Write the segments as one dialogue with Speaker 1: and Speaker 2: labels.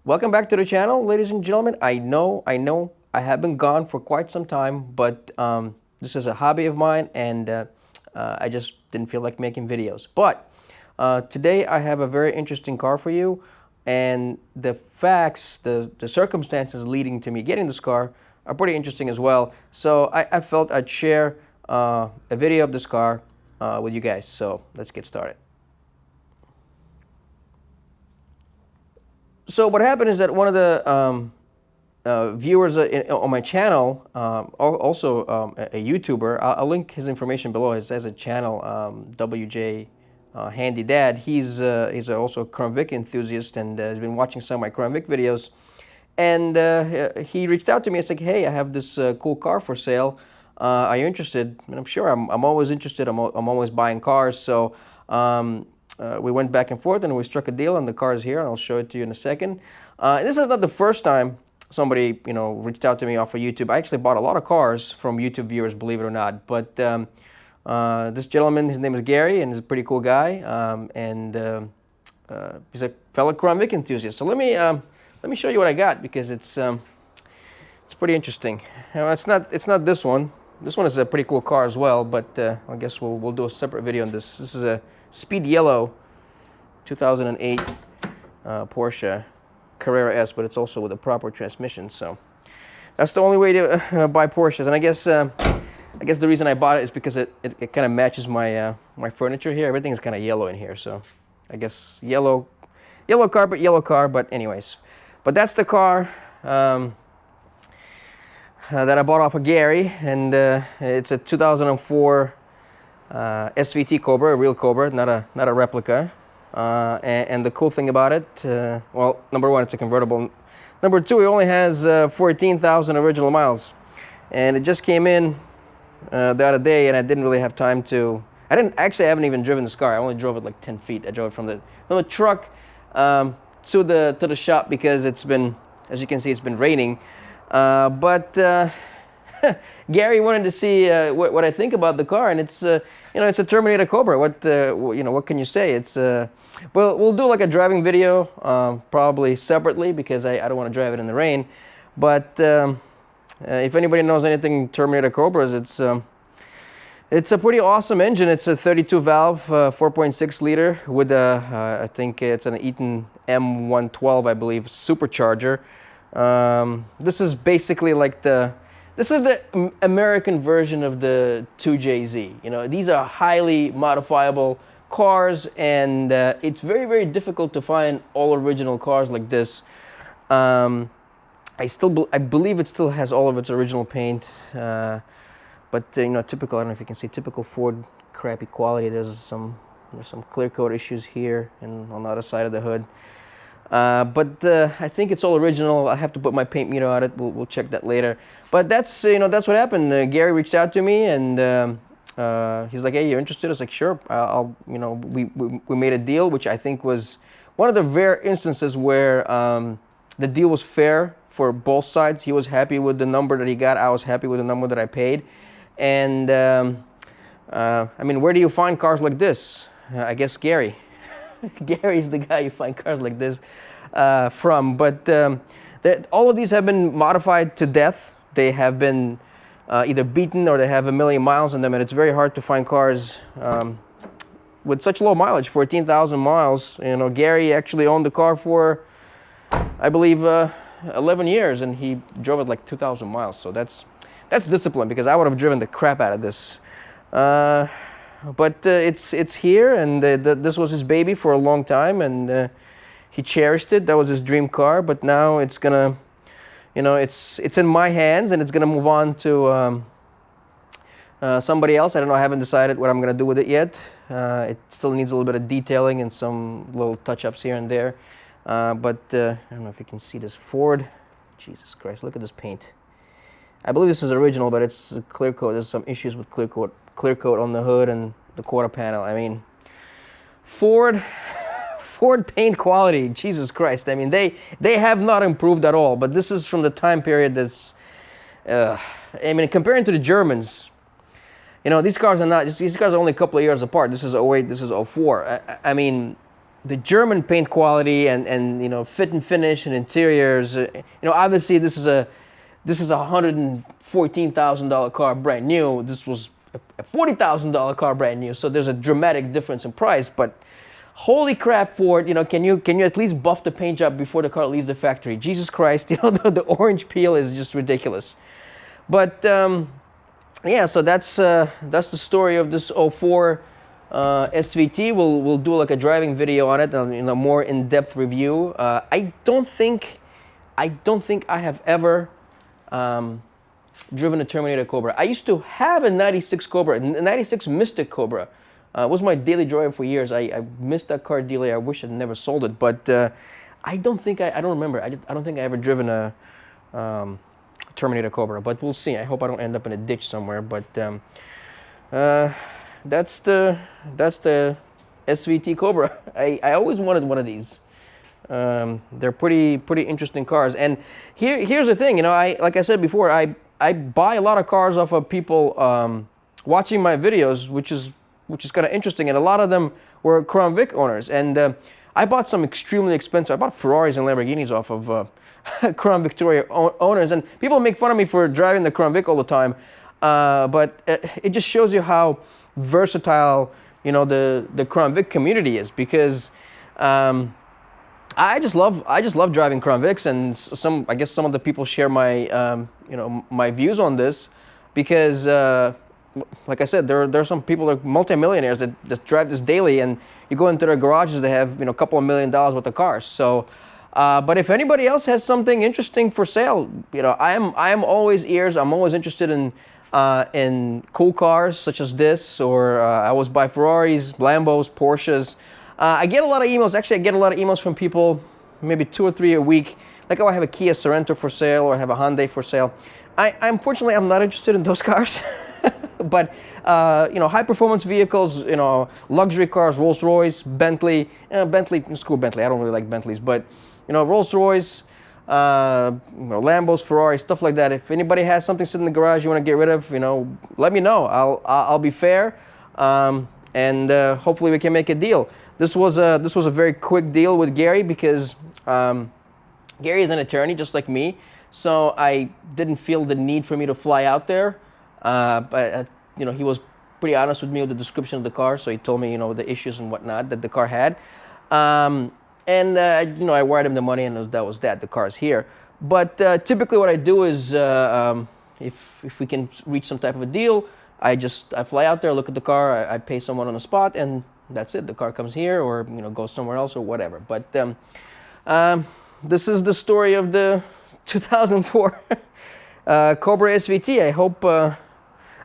Speaker 1: Welcome back to the channel, ladies and gentlemen. I know, I have been gone for quite some time, but this is a hobby of mine, and I just didn't feel like making videos. But today I have a very interesting car for you, and the facts, the circumstances leading to me getting this car are pretty interesting as well. So I felt I'd share a video of this car with you guys. So let's get started. So what happened is that one of the viewers on my channel, also a YouTuber, I'll link his information below. He has a channel, WJ Handy Dad. He's also a Crown Vic enthusiast, and has been watching some of my Crown Vic videos. And he reached out to me and said, "Hey, I have this cool car for sale. Are you interested?" And I'm sure I'm always interested. I'm always buying cars. So we went back and forth, and we struck a deal, and the car is here, and I'll show it to you in a second. This is not the first time somebody reached out to me off of YouTube. I actually bought a lot of cars from YouTube viewers, believe it or not. But this gentleman, his name is Gary, and he's a pretty cool guy, and he's a fellow Crown Vic enthusiast. So let me show you what I got, because it's pretty interesting. It's not this one. This one is a pretty cool car as well, but I guess we'll do a separate video on this. This is a Speed Yellow 2008 Porsche Carrera S, but it's also with a proper transmission. So that's the only way to buy Porsches. And I guess the reason I bought it is because it kind of matches my my furniture here. Everything is kind of yellow in here, so I guess yellow carpet, yellow car. But anyways, but that's the car that I bought off of Gary, and it's a 2004 SVT Cobra, a real Cobra, not a replica. And the cool thing about it, well, number one, it's a convertible. Number two, it only has 14,000 original miles, and it just came in the other day, and I didn't really have time to. I haven't even driven this car. I only drove it like 10 feet. I drove it from the truck to the shop, because it's been, as you can see, it's been raining. But Gary wanted to see what I think about the car, and it's it's a Terminator Cobra. What can you say? It's well, we'll do like a driving video, probably separately, because I don't want to drive it in the rain. But if anybody knows anything Terminator Cobras, it's a pretty awesome engine. It's a 32 valve, 4.6 liter with a I think it's an Eaton M112, I believe, supercharger. This is basically like this is the American version of the 2JZ. These are highly modifiable cars, and it's very, very difficult to find all original cars like this. I believe it still has all of its original paint, but typical. I don't know if you can see, typical Ford crappy quality. There's some clear coat issues here and on the other side of the hood. But I think it's all original. I have to put my paint meter on it. We'll check that later. But that's that's what happened. Gary reached out to me, and he's like, "Hey, you're interested?" I was like, "Sure." We made a deal, which I think was one of the rare instances where the deal was fair for both sides. He was happy with the number that he got. I was happy with the number that I paid. And I mean, where do you find cars like this? I guess Gary. Gary's the guy you find cars like this from. But all of these have been modified to death. They have been either beaten, or they have a million miles on them, and it's very hard to find cars with such low mileage, 14,000 miles. Gary actually owned the car for, I believe, 11 years, and he drove it like 2,000 miles. So that's discipline, because I would have driven the crap out of this. But it's here, and this was his baby for a long time, and he cherished it. That was his dream car. But now it's gonna, it's in my hands, and it's gonna move on to somebody else. I don't know. I haven't decided what I'm gonna do with it yet. It still needs a little bit of detailing and some little touch-ups here and there. But I don't know if you can see this Ford. Jesus Christ! Look at this paint. I believe this is original, but it's a clear coat. There's some issues with clear coat on the hood and the quarter panel. I mean, Ford paint quality, Jesus Christ. I mean, they have not improved at all. But this is from the time period that's, I mean, comparing to the Germans, these cars are only a couple of years apart. This is '08, this is '04. I mean, the German paint quality and you know, fit and finish and interiors. You know, obviously this is a $114,000 car brand new. This was a $40,000 car brand new. So there's a dramatic difference in price. But holy crap, Ford! You know, can you at least buff the paint job before the car leaves the factory? Jesus Christ! You know, the orange peel is just ridiculous. But yeah, so that's the story of this '04 SVT. We'll do like a driving video on it, and, you know, more in-depth review. I don't think I have ever driven a Terminator Cobra. I used to have a '96 Cobra, a '96 Mystic Cobra. It was my daily driver for years. I missed that car dearly. I wish I'd never sold it, but I don't remember. I don't think I ever driven a Terminator Cobra, but we'll see. I hope I don't end up in a ditch somewhere. But that's the SVT Cobra. I always wanted one of these. They're pretty interesting cars. And here's the thing. You know, like I said before, I buy a lot of cars off of people watching my videos, which is kind of interesting. And a lot of them were Crown Vic owners. And I bought some extremely expensive. I bought Ferraris and Lamborghinis off of Crown Victoria owners. And people make fun of me for driving the Crown Vic all the time. But it just shows you how versatile, you know, the Crown Vic community is, because I just love driving Crown Vics, and I guess some of the people share my you know, my views on this, because like I said, there are some people, like multimillionaires, that drive this daily, and you go into their garages, they have, you know, a couple of $1 million worth of cars. So but if anybody else has something interesting for sale, you know, I am always ears. I'm always interested in cool cars such as this, or I always buy Ferraris, Lambos, Porsches. I get a lot of emails. Actually, I get a lot of emails from people, maybe 2 or 3 a week. Like, oh, I have a Kia Sorento for sale, or I have a Hyundai for sale. Unfortunately, I'm not interested in those cars. But you know, high performance vehicles, you know, luxury cars, Rolls Royce, Bentley. Bentley, screw Bentley. I don't really like Bentleys, but you know, Rolls Royce, you know, Lambos, Ferraris, stuff like that. If anybody has something sitting in the garage you want to get rid of, you know, let me know. I'll be fair, and hopefully we can make a deal. This was a very quick deal with Gary, because Gary is an attorney just like me, so I didn't feel the need for me to fly out there. But you know, he was pretty honest with me with the description of the car, so he told me, you know, the issues and whatnot that the car had. And you know, I wired him the money, and that was that. The car's here. But typically, what I do is, if we can reach some type of a deal, I fly out there, look at the car, I pay someone on the spot, and that's it. The car comes here, or you know, goes somewhere else, or whatever. But this is the story of the 2004 Cobra SVT. I hope.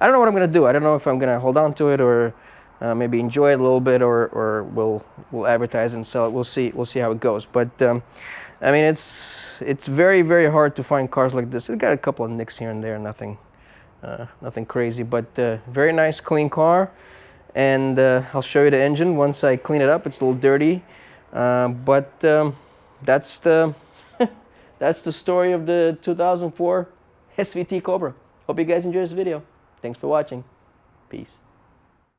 Speaker 1: I don't know what I'm gonna do. I don't know if I'm gonna hold on to it, or maybe enjoy it a little bit, or we'll advertise and sell it. We'll see how it goes. But I mean, it's very, very hard to find cars like this. It's got a couple of nicks here and there, nothing crazy, but very nice, clean car. And I'll show you the engine once I clean it up. It's a little dirty, but that's the that's the story of the 2004 SVT Cobra. Hope you guys enjoy this video. Thanks for watching. Peace.